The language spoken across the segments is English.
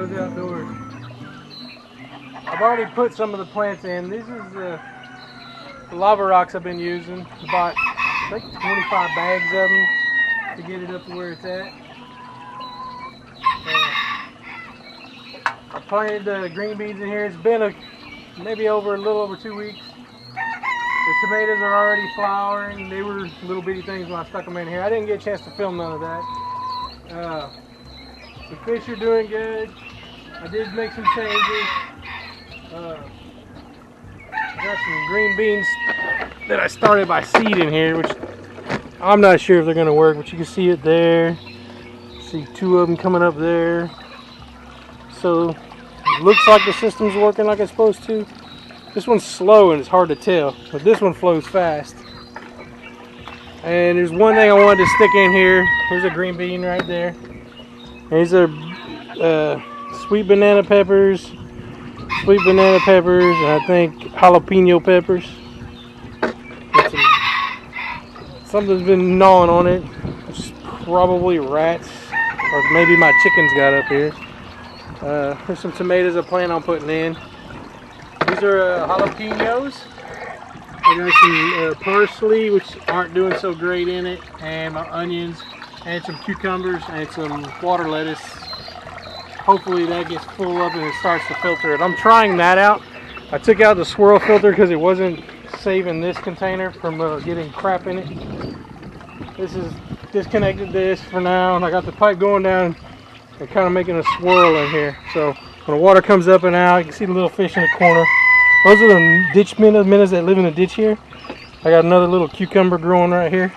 goes outdoors. I've already put some of the plants in. This is the lava rocks I've been using. About, I think, 25 bags of them to get it up to where it's at. I planted green beans in here. It's been maybe a little over 2 weeks. The tomatoes are already flowering. They were little bitty things when I stuck them in here. I didn't get a chance to film none of that. The fish are doing good. I did make some changes. I got some green beans that I started by seed in here, which I'm not sure if they're going to work, but you can see it there. See 2 of them coming up there. So it looks like the system's working like it's supposed to. This one's slow and it's hard to tell, but this one flows fast. And there's one thing I wanted to stick in here. Here's a green bean right there. These are sweet banana peppers, and I think jalapeno peppers. Something's been gnawing on it. It's probably rats, or maybe my chickens got up here. There's some tomatoes I plan on putting in. These are jalapenos. I got some parsley, which aren't doing so great in it, and my onions, and some cucumbers, and some water lettuce. Hopefully that gets full up and it starts to filter it. I'm trying that out. I took out the swirl filter because it wasn't saving this container from getting crap in it. This is disconnected this for now, and I got the pipe going down and kind of making a swirl in here. So when the water comes up and out, you can see the little fish in the corner. Those are the ditch minnows that live in the ditch here. I got another little cucumber growing right here.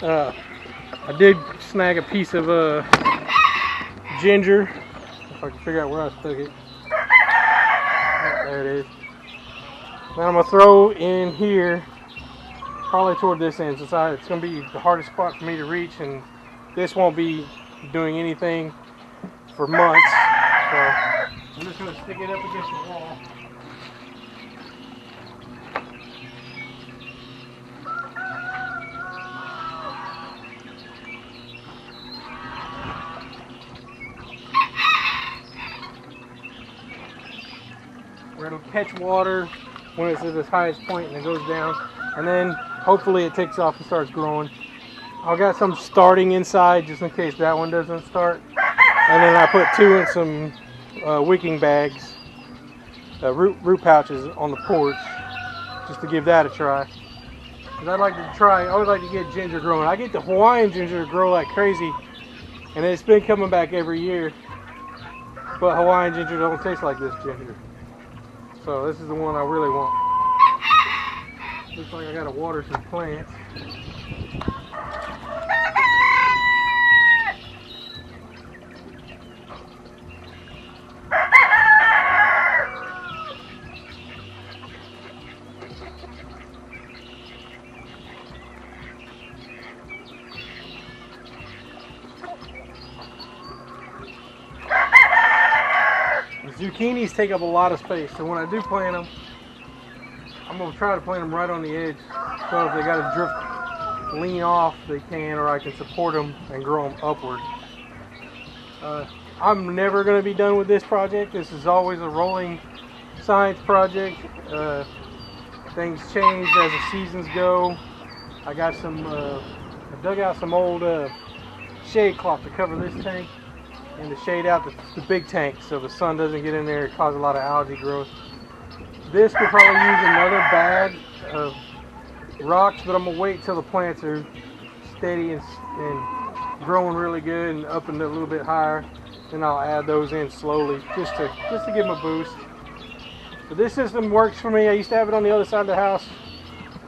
I did snag a piece of ginger. If I can figure out where I stuck it. Oh, there it is. Now I'm going to throw in here, probably toward this end, since it's going to be the hardest spot for me to reach, and this won't be doing anything for months. So I'm just going to stick it up against the wall. Where it'll catch water when it's at its highest point and it goes down, and then hopefully it takes off and starts growing. I've got some starting inside just in case that one doesn't start, and then I put 2 in some wicking bags, root pouches on the porch, just to give that a try. Cause I always like to get ginger growing. I get the Hawaiian ginger to grow like crazy, and it's been coming back every year, but Hawaiian ginger don't taste like this ginger. So this is the one I really want. Looks like I gotta water some plants. Zucchinis take up a lot of space, so when I do plant them, I'm going to try to plant them right on the edge, so if they got to lean off, they can, or I can support them and grow them upward. I'm never going to be done with this project. This is always a rolling science project. Things change as the seasons go. I got I dug out some old shade cloth to cover this tank, and to shade out the big tank so the sun doesn't get in there and cause a lot of algae growth. This could probably use another bag of rocks, but I'm going to wait till the plants are steady and growing really good and up and a little bit higher. Then I'll add those in slowly just to give them a boost. But this system works for me. I used to have it on the other side of the house.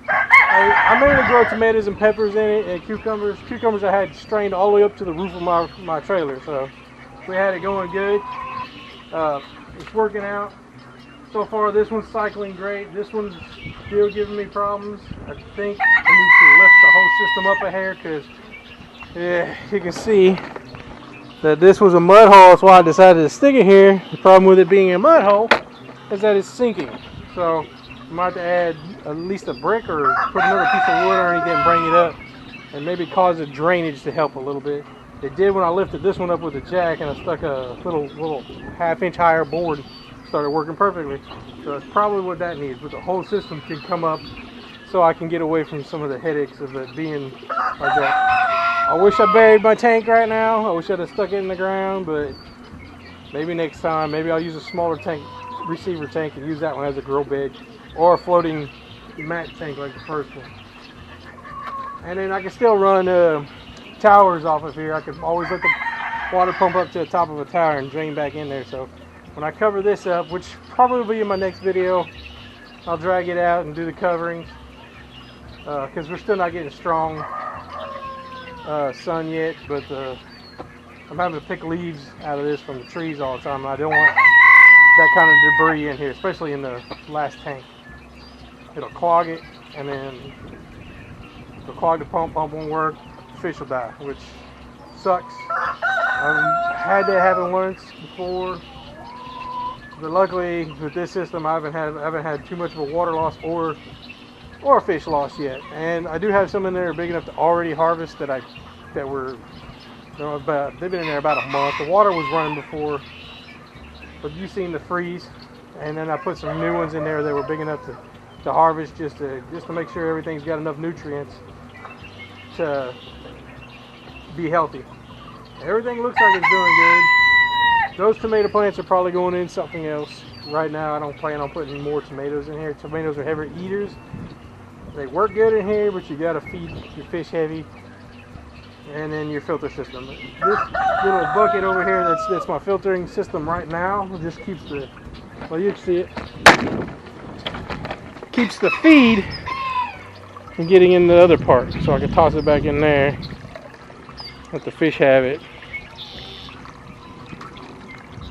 I mainly grow tomatoes and peppers in it, and cucumbers. Cucumbers I had strained all the way up to the roof of my trailer, so we had it going good. It's working out so far. This one's cycling great. This one's still giving me problems. I think I need to lift the whole system up a hair, because you can see that this was a mud hole. That's why I decided to stick it here. The problem with it being a mud hole is that it's sinking. So I might have to add at least a brick or put another piece of wood underneath it and bring it up, and maybe cause the drainage to help a little bit. It did when I lifted this one up with the jack and I stuck a little half-inch higher board. Started working perfectly. So that's probably what that needs. But the whole system can come up so I can get away from some of the headaches of it being like that. I wish I buried my tank right now. I wish I'd have stuck it in the ground, but maybe next time. Maybe I'll use a smaller tank, receiver tank, and use that one as a grow bed or a floating mat tank like the first one. And then I can still run towers off of here. I can always let the water pump up to the top of a tower and drain back in there. So when I cover this up, which probably will be in my next video, I'll drag it out and do the coverings because we're still not getting strong sun yet, but I'm having to pick leaves out of this from the trees all the time. I don't want that kind of debris in here, especially in the last tank. It'll clog it, and then it'll clog the pump won't work, fish will die, which sucks. I've had that happen once before, but luckily with this system I haven't had too much of a water loss or a fish loss yet. And I do have some in there big enough to already harvest that were, they've been in there about a month. The water was running before, but you've seen the freeze, and then I put some new ones in there that were big enough to harvest just to make sure everything's got enough nutrients to be healthy. Everything looks like it's doing good. Those tomato plants are probably going in something else. Right now I don't plan on putting more tomatoes in here. Tomatoes are heavy eaters. They work good in here, but you gotta feed your fish heavy. And then your filter system. This little bucket over here, that's my filtering system right now. It just keeps the, well, you can see it, keeps the feed from getting in the other part. So I can toss it back in there, let the fish have it.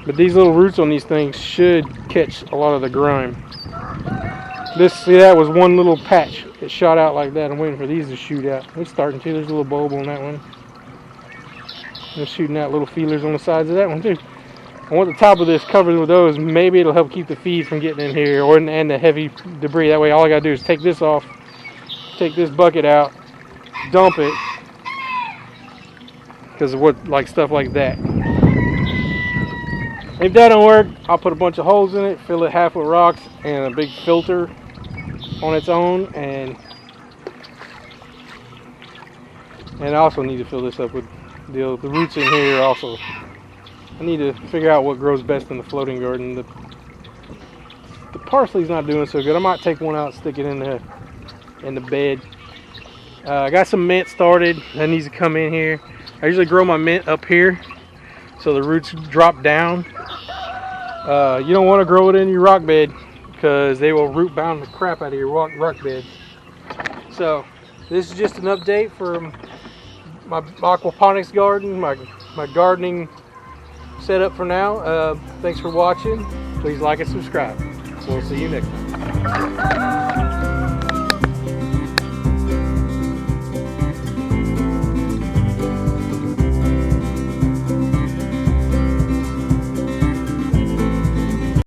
But these little roots on these things should catch a lot of the grime. See, that was one little patch. It shot out like that. I'm waiting for these to shoot out. It's starting to. There's a little bulb on that one. They're shooting out little feelers on the sides of that one too. I want the top of this covered with those. Maybe it'll help keep the feed from getting in here and the heavy debris. That way all I gotta do is take this off, take this bucket out, dump it, because of stuff like that. If that don't work, I'll put a bunch of holes in it, fill it half with rocks and a big filter on its own, and I also need to fill this up with the roots in here also. I need to figure out what grows best in the floating garden. The parsley's not doing so good. I might take one out and stick it in the bed. I got some mint started. That needs to come in here. I usually grow my mint up here so the roots drop down. You don't want to grow it in your rock bed because they will root bound the crap out of your rock bed. So this is just an update for my aquaponics garden, my gardening setup for now. Thanks for watching. Please like and subscribe. We'll see you next time.